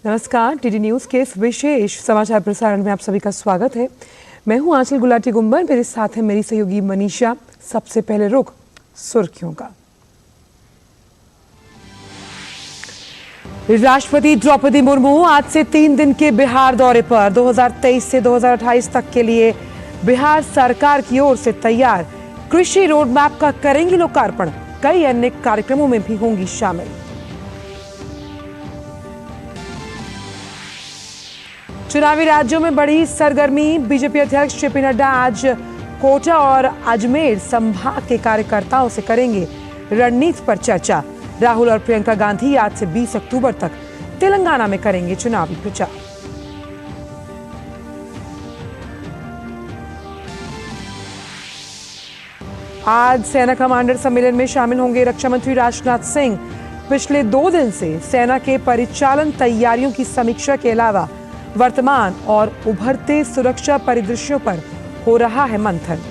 नमस्कार, TD news के इस विशेष समाचार प्रसारण में आप सभी का स्वागत है। मैं हूं आंचल गुलाटी गुंबर, मेरे साथ है मेरी सहयोगी मनीषा। सबसे पहले रुख सुर्खियों का। राष्ट्रपति द्रौपदी मुर्मू आज से 3 दिन के बिहार दौरे पर। 2023 से 2028 तक के लिए बिहार सरकार की ओर से तैयार कृषि रोड मैप का करेंगी लोकार्पण। कई अन्य कार्यक्रमों में भी होंगी शामिल। चुनावी राज्यों में बड़ी सरगर्मी। बीजेपी अध्यक्ष जेपी नड्डा आज कोटा और अजमेर संभाग के कार्यकर्ताओं से करेंगे रणनीति पर चर्चा। राहुल और प्रियंका गांधी आज से 20 अक्टूबर तक तेलंगाना में करेंगे चुनावी प्रचार। आज सेना कमांडर सम्मेलन में शामिल होंगे रक्षा मंत्री राजनाथ सिंह। पिछले 2 दिन से सेना के परिचालन तैयारियों की समीक्षा के अलावा वर्तमान और उभरते सुरक्षा परिदृश्यों पर हो रहा है मंथन।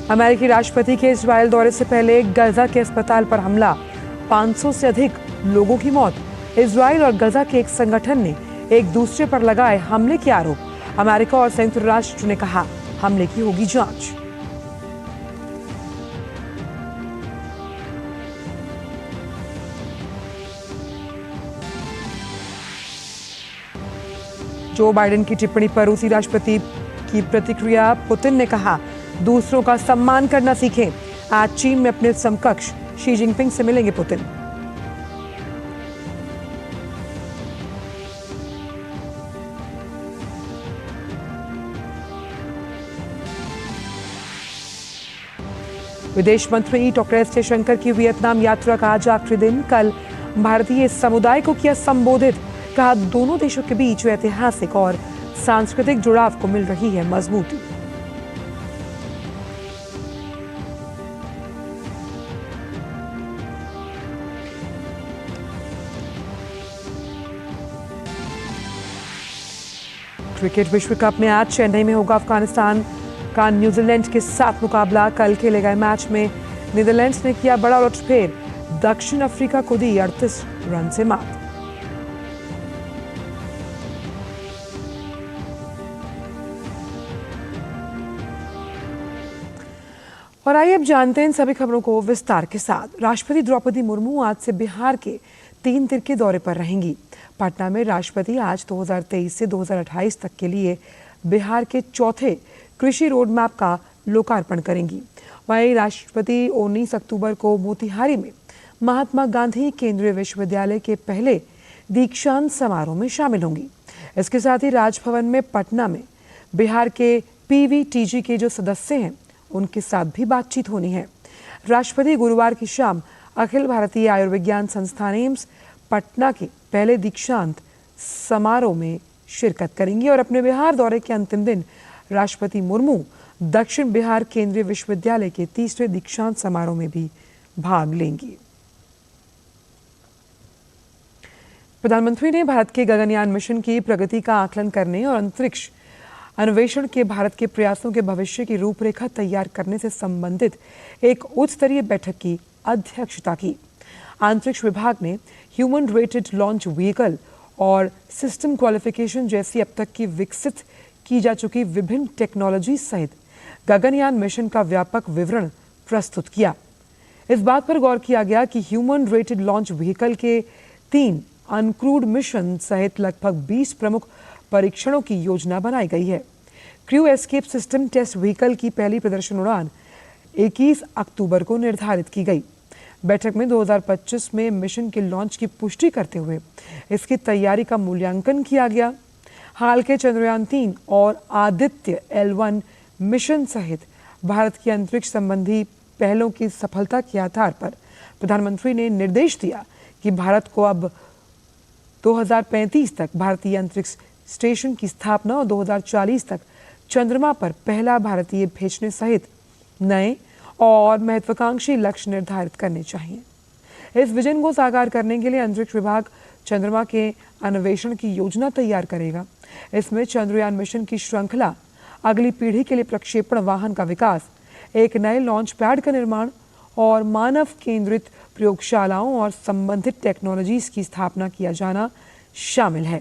अमेरिकी राष्ट्रपति के इजरायल दौरे से पहले गजा के अस्पताल पर हमला, 500 से अधिक लोगों की मौत। इजरायल और गजा के एक संगठन ने एक दूसरे पर लगाए हमले के आरोप। अमेरिका और संयुक्त राष्ट्र ने कहा हमले की होगी जांच। जो बाइडेन की टिप्पणी पर रूसी राष्ट्रपति की प्रतिक्रिया। पुतिन ने कहा दूसरों का सम्मान करना सीखें। आज चीन में अपने समकक्ष शी जिनपिंग से मिलेंगे पुतिन। विदेश मंत्री डॉक्टर एस जयशंकर की वियतनाम यात्रा का आज आखिरी दिन। कल भारतीय समुदाय को किया संबोधित। कहा दोनों देशों के बीच ऐतिहासिक और सांस्कृतिक जुड़ाव को मिल रही है मजबूती। क्रिकेट विश्व कप में आज चेन्नई में होगा अफगानिस्तान का न्यूजीलैंड के साथ मुकाबला। कल खेले गए मैच में नीदरलैंड्स ने किया बड़ा उलटफेर। दक्षिण अफ्रीका को दी 38 रन से मात। और आइए अब जानते हैं इन सभी खबरों को विस्तार के साथ। राष्ट्रपति द्रौपदी मुर्मू आज से बिहार के 3 दिन के दौरे पर रहेंगी। पटना में राष्ट्रपति आज 2023 से 2028 तक के लिए बिहार के चौथे कृषि रोड मैप का लोकार्पण करेंगी। वहीं राष्ट्रपति 19 अक्टूबर को मोतिहारी में महात्मा गांधी केंद्रीय विश्वविद्यालय के पहले दीक्षांत समारोह में शामिल होंगी। इसके साथ ही राजभवन में पटना में बिहार के पीवीटीजी के जो सदस्य हैं उनके साथ भी बातचीत होनी है। राष्ट्रपति गुरुवार की शाम अखिल भारतीय आयुर्विज्ञान संस्थान एम्स पटना के पहले दीक्षांत समारोह में शिरकत करेंगी और अपने बिहार दौरे के अंतिम दिन राष्ट्रपति मुर्मू दक्षिण बिहार केंद्रीय विश्वविद्यालय के 3रे दीक्षांत समारोह में भी भाग लेंगी। प्रधानमंत्री ने भारत के गगनयान मिशन की प्रगति का आकलन करने और अंतरिक्ष अन्वेषण के भारत के प्रयासों के भविष्य की रूपरेखा तैयार करने से संबंधित एक उच्च स्तरीय बैठक की अध्यक्षता की। अंतरिक्ष विभाग ने ह्यूमन रेटेड लॉन्च व्हीकल और सिस्टम क्वालिफिकेशन जैसी अब तक की विकसित की जा चुकी विभिन्न टेक्नोलॉजी सहित गगनयान मिशन का व्यापक विवरण प्रस्तुत किया। इस बात पर गौर किया गया कि ह्यूमन रेटेड लॉन्च व्हीकल के 3 अनक्रूड मिशन सहित लगभग 20 प्रमुख परीक्षणों की योजना बनाई गई है। Crew escape system test vehicle की पहली प्रदर्शन उड़ान 21 अक्टूबर को निर्धारित की गई। बैठक में 2025 में मिशन के लॉन्च की पुष्टि करते हुए इसकी तैयारी का मूल्यांकन किया गया। हाल के चंद्रयान 3 और आदित्य L1 मिशन सहित भारत की अंतरिक्ष संबंधी पहलों की सफलता के आधार पर प्रधानमंत्री ने निर्देश दिया कि भारत को अब 2035 तक भारतीय अंतरिक्ष स्टेशन की स्थापना और 2040 तक चंद्रमा पर पहला भारतीय भेजने सहित नए और महत्वाकांक्षी लक्ष्य निर्धारित करने चाहिए। इस विजन को साकार करने के लिए अंतरिक्ष विभाग चंद्रमा के अन्वेषण की योजना तैयार करेगा। इसमें चंद्रयान मिशन की श्रृंखला, अगली पीढ़ी के लिए प्रक्षेपण वाहन का विकास, एक नए लॉन्च पैड का निर्माण और मानव केंद्रित प्रयोगशालाओं और संबंधित टेक्नोलॉजीज की स्थापना किया जाना शामिल है।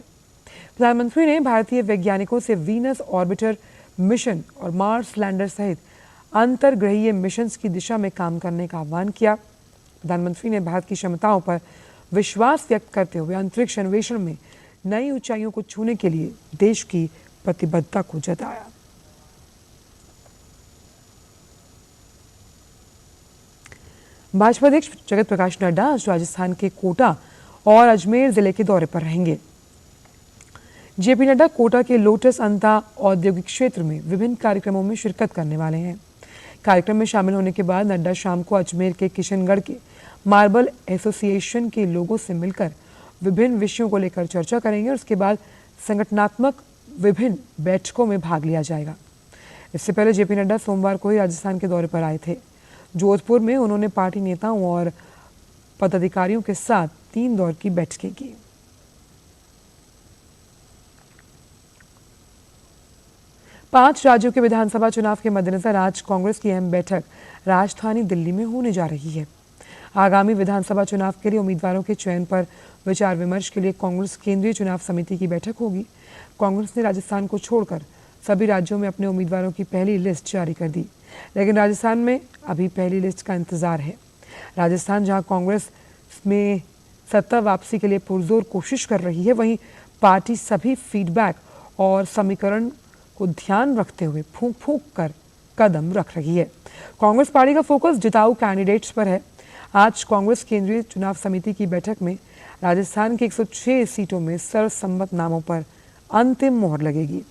प्रधानमंत्री ने भारतीय वैज्ञानिकों से वीनस ऑर्बिटर मिशन और मार्स लैंडर सहित अंतर्ग्रहीय मिशंस की दिशा में काम करने का आह्वान किया। प्रधानमंत्री ने भारत की क्षमताओं पर विश्वास व्यक्त करते हुए अंतरिक्ष अन्वेषण में नई ऊंचाइयों को छूने के लिए देश की प्रतिबद्धता को जताया। भाजपा अध्यक्ष जगत प्रकाश नड्डा आज राजस्थान के कोटा और अजमेर जिले के दौरे पर रहेंगे। जेपी नड्डा कोटा के लोटस अंता औद्योगिक क्षेत्र में विभिन्न कार्यक्रमों में शिरकत करने वाले हैं। कार्यक्रम में शामिल होने के बाद नड्डा शाम को अजमेर के किशनगढ़ के मार्बल एसोसिएशन के लोगों से मिलकर विभिन्न विषयों को लेकर चर्चा करेंगे और उसके बाद संगठनात्मक विभिन्न बैठकों में भाग लिया जाएगा। इससे पहले जेपी नड्डा सोमवार को ही राजस्थान के दौरे पर आए थे। जोधपुर में उन्होंने पार्टी नेताओं और पदाधिकारियों के साथ 3 दौर की बैठकें की। पांच राज्यों के विधानसभा चुनाव के मद्देनजर आज कांग्रेस की अहम बैठक राजधानी दिल्ली में होने जा रही है। आगामी विधानसभा चुनाव के लिए उम्मीदवारों के चयन पर विचार विमर्श के लिए कांग्रेस केंद्रीय चुनाव समिति की बैठक होगी। कांग्रेस ने राजस्थान को छोड़कर सभी राज्यों में अपने उम्मीदवारों की पहली लिस्ट जारी कर दी, लेकिन राजस्थान में अभी पहली लिस्ट का इंतजार है। राजस्थान जहां कांग्रेस में सत्ता वापसी के लिए पुरजोर कोशिश कर रही है, वहीं पार्टी सभी फीडबैक और समीकरण को ध्यान रखते हुए फूंक फूंक कर कदम रख रही है। कांग्रेस पार्टी का फोकस जिताऊ कैंडिडेट्स पर है। आज कांग्रेस केंद्रीय चुनाव समिति की बैठक में राजस्थान की 106 सीटों में सर्वसम्मत नामों पर अंतिम मोहर लगेगी।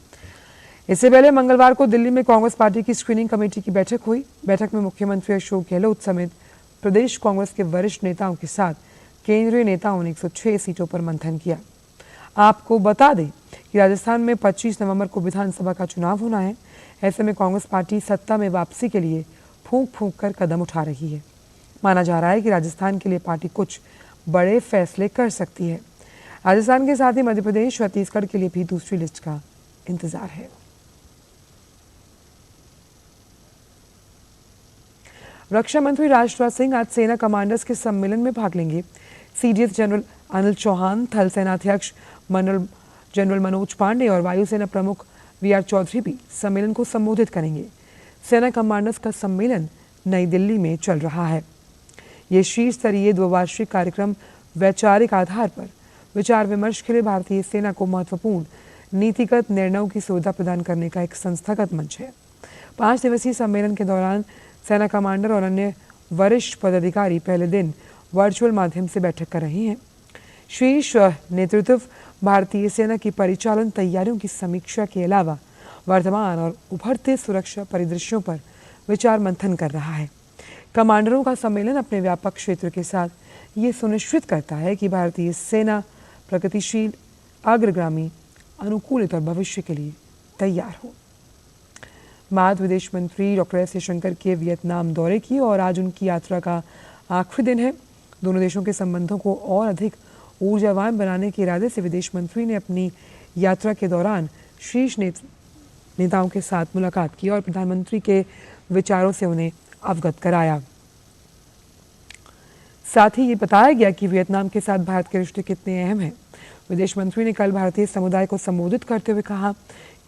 इससे पहले मंगलवार को दिल्ली में कांग्रेस पार्टी की स्क्रीनिंग कमेटी की बैठक हुई। बैठक में मुख्यमंत्री अशोक गहलोत समेत प्रदेश कांग्रेस के वरिष्ठ नेताओं के साथ केंद्रीय नेताओं ने 106 सीटों पर मंथन किया। आपको बता दें कि राजस्थान में 25 नवंबर को विधानसभा का चुनाव होना है। ऐसे में कांग्रेस पार्टी सत्ता में वापसी के लिए फूंक फूंक कर कदम उठा रही है। माना जा रहा है कि राजस्थान के लिए पार्टी कुछ बड़े फैसले कर सकती है। राजस्थान के साथ ही मध्य प्रदेश, छत्तीसगढ़ के लिए भी दूसरी लिस्ट का इंतजार है। रक्षा मंत्री राजनाथ सिंह आज सेना कमांडर्स के सम्मेलन में भाग लेंगे। सीडीएस जनरल अनिल चौहान, थल सेनाध्यक्ष जनरल मनोज पांडे और वायुसेना प्रमुख वीआर चौधरी भी सम्मेलन को संबोधित करेंगे। सेना कमांडर्स का सम्मेलन नई दिल्ली में चल रहा है। ये शीर्ष स्तरीय द्विवार्षिक कार्यक्रम वैचारिक आधार पर विचार विमर्श के लिए भारतीय सेना को महत्वपूर्ण नीतिगत निर्णयों की सुविधा प्रदान करने का एक संस्थागत मंच है। 5 दिवसीय सम्मेलन के दौरान सेना कमांडर और अन्य वरिष्ठ पदाधिकारी पहले दिन वर्चुअल माध्यम से बैठक कर रहे हैं। शीर्ष नेतृत्व भारतीय सेना की परिचालन तैयारियों की समीक्षा के अलावा वर्तमान और उभरते सुरक्षा परिदृश्यों पर विचार मंथन कर रहा है। कमांडरों का सम्मेलन अपने व्यापक क्षेत्र के साथ ये सुनिश्चित करता है कि भारतीय सेना प्रगतिशील, अग्रगामी, अनुकूलित और भविष्य के लिए तैयार हो। बाद विदेश मंत्री डॉक्टर एस जयशंकर के वियतनाम दौरे की और आज उनकी यात्रा का आखिरी दिन है। दोनों देशों के संबंधों को और अधिक ऊर्जावान बनाने के इरादे से विदेश मंत्री ने अपनी यात्रा के दौरान शीर्ष नेताओं के साथ मुलाकात की और प्रधानमंत्री के विचारों से उन्हें अवगत कराया। साथ ही ये बताया गया कि वियतनाम के साथ भारत के रिश्ते कितने अहम हैं। विदेश मंत्री ने कल भारतीय समुदाय को संबोधित करते हुए कहा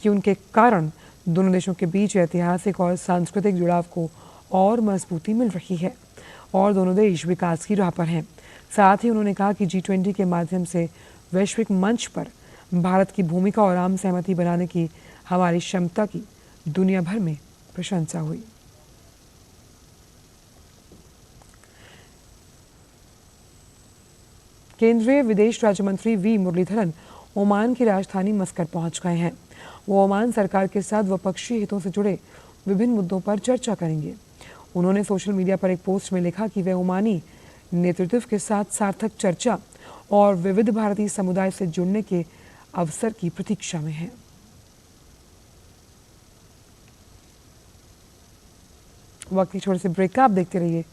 कि उनके कारण दोनों देशों के बीच ऐतिहासिक और सांस्कृतिक जुड़ाव को और मजबूती मिल रही है और दोनों देश विकास की राह पर हैं। साथ ही उन्होंने कहा कि G20 के माध्यम से वैश्विक मंच पर भारत की भूमिका और आम सहमति बनाने की हमारी क्षमता की दुनिया भर में प्रशंसा हुई। केंद्रीय विदेश राज्य मंत्री वी मुरलीधरन ओमान की राजधानी मस्कट पहुंच गए हैं। वो ओमान सरकार के साथ द्विपक्षीय हितों से जुड़े विभिन्न मुद्दों पर चर्चा करेंगे। उन्होंने सोशल मीडिया पर एक पोस्ट में लिखा कि वे ओमानी नेतृत्व के साथ सार्थक चर्चा और विविध भारतीय समुदाय से जुड़ने के अवसर की प्रतीक्षा में हैं। वक्त की छोटे से ब्रेक का आप देखते रहिए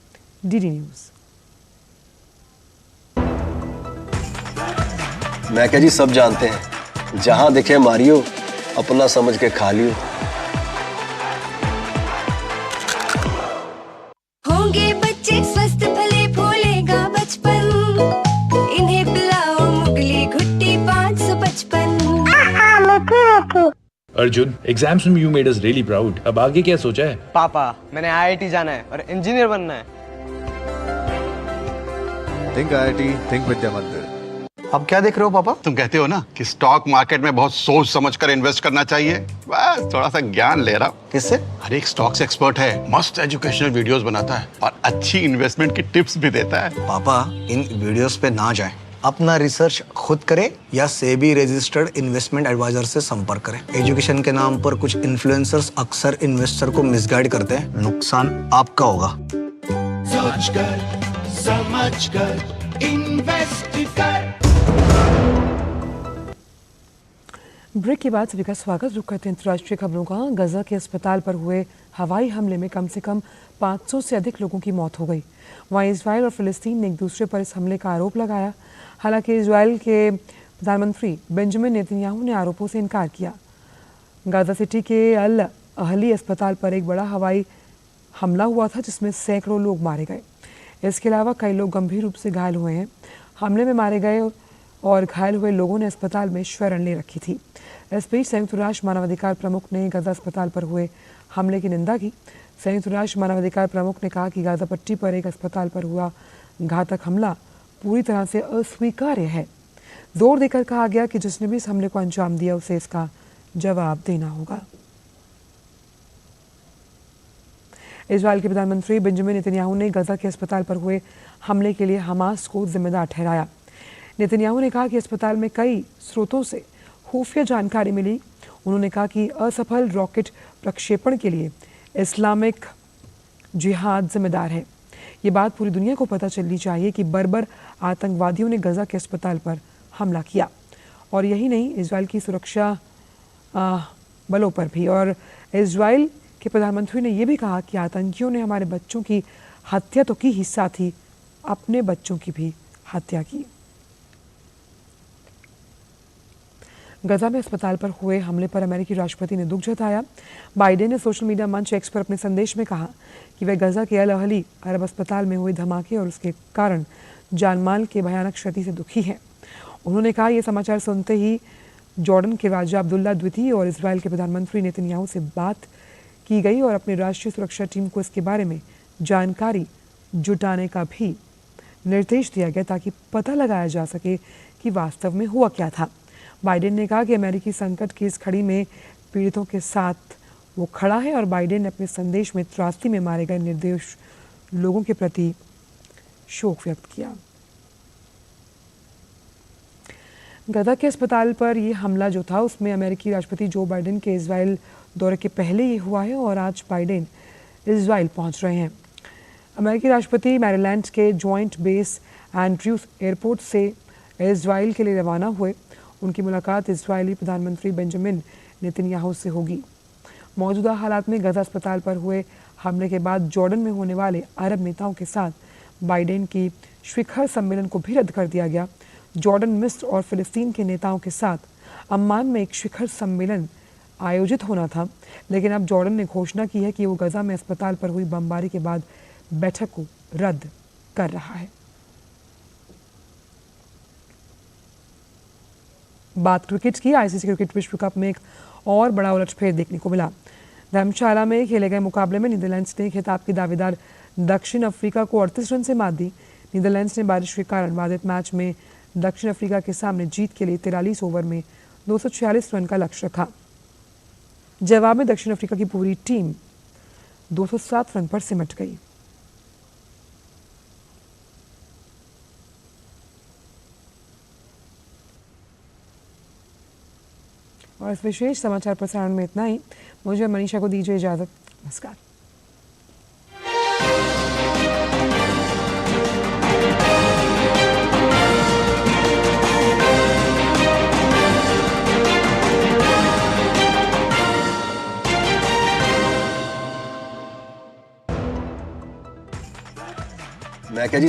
डीडी न्यूज। मैं क्या जी, सब जानते हैं, जहां दिखे मारियो, अपना समझ के खा लियो। होंगे बच्चे स्वस्थ भले फूलेगा बचपन, इन्हें पिलाओ मुगली घुट्टी 555। अर्जुन, एग्जाम्स में you made us really proud. अब आगे क्या सोचा है? पापा, मैंने आईआईटी जाना है और इंजीनियर बनना है। थिंक आईआईटी, थिंक विद्या मंदिर। अब क्या देख रहे हो पापा? तुम कहते हो ना कि स्टॉक मार्केट में बहुत सोच समझ कर इन्वेस्ट करना चाहिए, बस थोड़ा सा ज्ञान ले रहा हूँ। किससे? हर एक स्टॉक्स एक्सपर्ट है, मस्त एजुकेशनल वीडियोस बनाता है और अच्छी इन्वेस्टमेंट की टिप्स भी देता है। पापा, इन वीडियोस पे ना जाएं। अपना रिसर्च खुद करें या सेबी रजिस्टर्ड इन्वेस्टमेंट एडवाइजर से संपर्क करें। एजुकेशन के नाम पर कुछ इन्फ्लुएंसर्स अक्सर इन्वेस्टर को मिसगाइड करते हैं, नुकसान आपका होगा। सोच कर, समझ कर, इन्वेस्ट कर। ब्रेक के बाद सभी का स्वागत। रुक करते हैं अंतर्राष्ट्रीय खबरों का। गजा के अस्पताल पर हुए हवाई हमले में कम से कम 500 से अधिक लोगों की मौत हो गई। वहीं इजराइल और फिलिस्तीन ने एक दूसरे पर इस हमले का आरोप लगाया। हालांकि इजराइल के प्रधानमंत्री बेंजामिन नेतन्याहू ने आरोपों से इनकार किया। गाजा सिटी के अल अहली अस्पताल पर एक बड़ा हवाई हमला हुआ था जिसमें सैकड़ों लोग मारे गए। इसके अलावा कई लोग गंभीर रूप से घायल हुए हैं। हमले में मारे गए और घायल हुए लोगों ने अस्पताल में शरण ले रखी थी। इस बीच संयुक्त राष्ट्र मानवाधिकार प्रमुख ने गाजा अस्पताल पर हुए हमले की निंदा की। संयुक्त राष्ट्र मानवाधिकार प्रमुख ने कहा कि गाजा पट्टी पर एक अस्पताल पर हुआ घातक हमला पूरी तरह से अस्वीकार्य है। जोर देकर कहा गया कि जिसने भी इस हमले को अंजाम दिया उसे इसका जवाब देना होगा। इजराइल के प्रधानमंत्री बेंजामिन नेतन्याहू ने गाजा के अस्पताल पर हुए हमले के लिए हमास को जिम्मेदार ठहराया। नेतन्याहू ने कहा कि अस्पताल में कई स्रोतों से खुफिया जानकारी मिली। उन्होंने कहा कि असफल रॉकेट प्रक्षेपण के लिए इस्लामिक जिहाद जिम्मेदार है। ये बात पूरी दुनिया को पता चलनी चाहिए कि बर्बर आतंकवादियों ने गजा के अस्पताल पर हमला किया। और यही नहीं, इजराइल की सुरक्षा बलों पर भी। और इजराइल के प्रधानमंत्री ने यह भी कहा कि आतंकियों ने हमारे बच्चों की हत्या तो की ही, साथ ही अपने बच्चों की भी हत्या की। गजा में अस्पताल पर हुए हमले पर अमेरिकी राष्ट्रपति ने दुख जताया। बाइडेन ने सोशल मीडिया मंच एक्स पर अपने संदेश में कहा कि वे गजा के अल अहली अरब अस्पताल में हुए धमाके और उसके कारण जानमाल के भयानक क्षति से दुखी हैं। उन्होंने कहा, यह समाचार सुनते ही जॉर्डन के राजा अब्दुल्ला द्वितीय और इजराइल के प्रधानमंत्री नेतन्याहू से बात की गई और अपनी राष्ट्रीय सुरक्षा टीम को इसके बारे में जानकारी जुटाने का भी निर्देश दिया गया ताकि पता लगाया जा सके कि वास्तव में हुआ क्या था। बाइडेन ने कहा कि अमेरिकी संकट की इस घड़ी में पीड़ितों के साथ वो खड़ा है और बाइडेन ने अपने संदेश में त्रासदी में मारे गए निर्दोष लोगों के प्रति शोक व्यक्त किया। गजा के अस्पताल पर यह हमला जो था उसमें अमेरिकी राष्ट्रपति जो बाइडेन के इजराइल दौरे के पहले ये हुआ है और आज बाइडेन इजराइल पहुंच रहे हैं। अमेरिकी राष्ट्रपति मैरीलैंड के जॉइंट बेस एंड्रयूज एयरपोर्ट से इजराइल के लिए रवाना हुए। उनकी मुलाकात इजरायली प्रधानमंत्री बेंजामिन नेतन्याहू से होगी। मौजूदा हालात में गजा अस्पताल पर हुए हमले के बाद जॉर्डन में होने वाले अरब नेताओं के साथ बाइडेन की शिखर सम्मेलन को भी रद्द कर दिया गया। जॉर्डन, मिस्र और फिलिस्तीन के नेताओं के साथ अम्मान में एक शिखर सम्मेलन आयोजित होना था, लेकिन अब जॉर्डन ने घोषणा की है कि वो गजा में अस्पताल पर हुई बमबारी के बाद बैठक को रद्द कर रहा है। बात क्रिकेट की। आईसीसी क्रिकेट विश्व कप में एक और बड़ा उलटफेर देखने को मिला। धर्मशाला में खेले गए मुकाबले में नीदरलैंड्स ने खिताब की दावेदार दक्षिण अफ्रीका को 38 रन से मात दी। नीदरलैंड्स ने बारिश के कारण बाधित मैच में दक्षिण अफ्रीका के सामने जीत के लिए 43 ओवर में 246 रन का लक्ष्य रखा। जवाब में दक्षिण अफ्रीका की पूरी टीम 207 रन पर सिमट गई। और इस विशेष समाचार प्रसारण में इतना ही। मुझे मनीषा को दीजिए इजाजत। नमस्कार। मैं क्या जी